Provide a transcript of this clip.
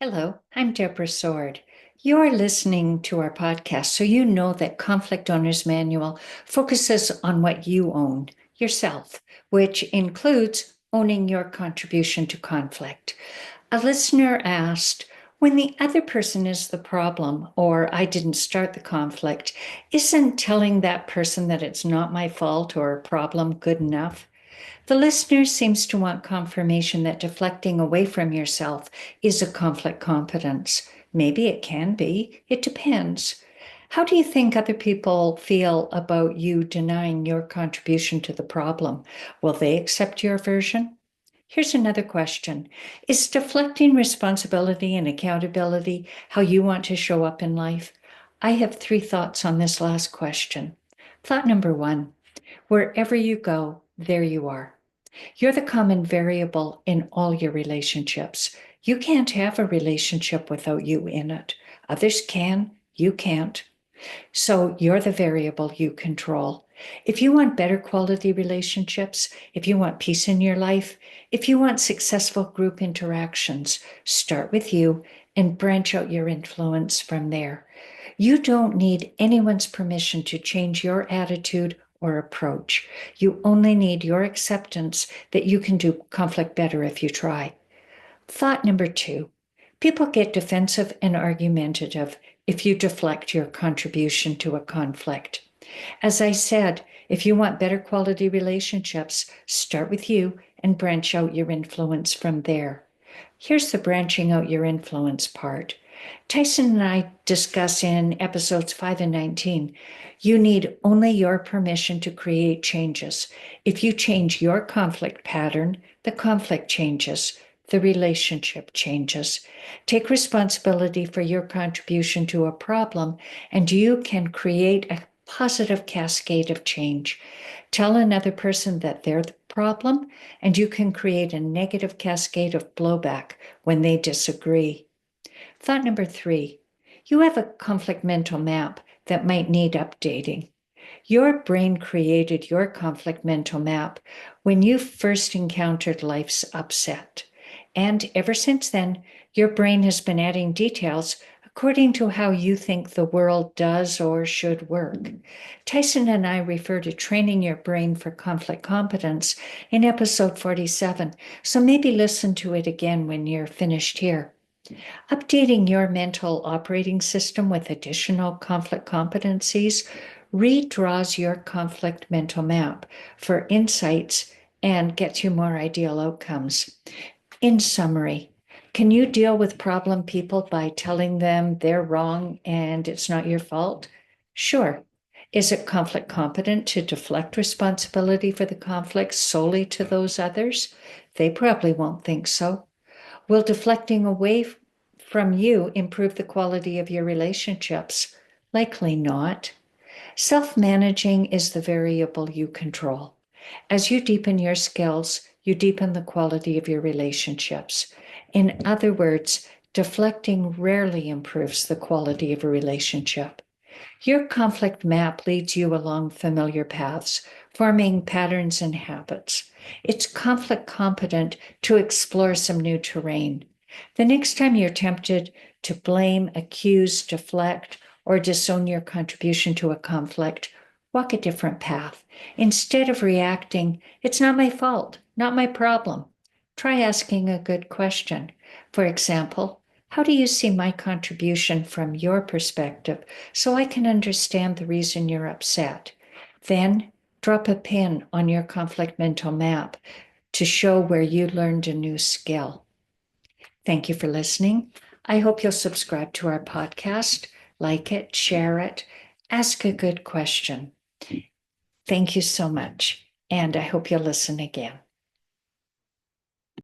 Hello, I'm Deborah Sword. You're listening to our podcast, so you know that Conflict Owner's Manual focuses on what you own, yourself, which includes owning your contribution to conflict. A listener asked, when the other person is the problem, or I didn't start the conflict, isn't telling that person that it's not my fault or problem good enough? The listener seems to want confirmation that deflecting away from yourself is a conflict competence. Maybe it can be. It depends. How do you think other people feel about you denying your contribution to the problem? Will they accept your version? Here's another question. Is deflecting responsibility and accountability how you want to show up in life? I have three thoughts on this last question. Thought number one, wherever you go, there you are. You're the common variable in all your relationships. You can't have a relationship without you in it. Others can, you can't. So you're the variable you control. If you want better quality relationships, if you want peace in your life, if you want successful group interactions, start with you and branch out your influence from there. You don't need anyone's permission to change your attitude or approach. You only need your acceptance that you can do conflict better if you try. Thought number two, people get defensive and argumentative if you deflect your contribution to a conflict. As I said, if you want better quality relationships, start with you and branch out your influence from there. Here's the branching out your influence part. Tyson and I discuss in episodes 5 and 19. You need only your permission to create changes. If you change your conflict pattern, the conflict changes, the relationship changes. Take responsibility for your contribution to a problem, and you can create a positive cascade of change. Tell another person that they're the problem, and you can create a negative cascade of blowback when they disagree. Thought number three, you have a conflict mental map that might need updating. Your brain created your conflict mental map when you first encountered life's upset. And ever since then, your brain has been adding details according to how you think the world does or should work. Tyson and I refer to training your brain for conflict competence in episode 47, so maybe listen to it again when you're finished here. Updating your mental operating system with additional conflict competencies redraws your conflict mental map for insights and gets you more ideal outcomes. In summary, can you deal with problem people by telling them they're wrong and it's not your fault? Sure. Is it conflict competent to deflect responsibility for the conflict solely to those others? They probably won't think so. Will deflecting away from you improve the quality of your relationships? Likely not. Self-managing is the variable you control. As you deepen your skills, you deepen the quality of your relationships. In other words, deflecting rarely improves the quality of a relationship. Your conflict map leads you along familiar paths, forming patterns and habits. It's conflict competent to explore some new terrain. The next time you're tempted to blame, accuse, deflect, or disown your contribution to a conflict, walk a different path. Instead of reacting, it's not my fault, not my problem. Try asking a good question. For example, how do you see my contribution from your perspective so I can understand the reason you're upset? Then drop a pin on your conflict mental map to show where you learned a new skill. Thank you for listening. I hope you'll subscribe to our podcast, like it, share it, ask a good question. Thank you so much, and I hope you'll listen again.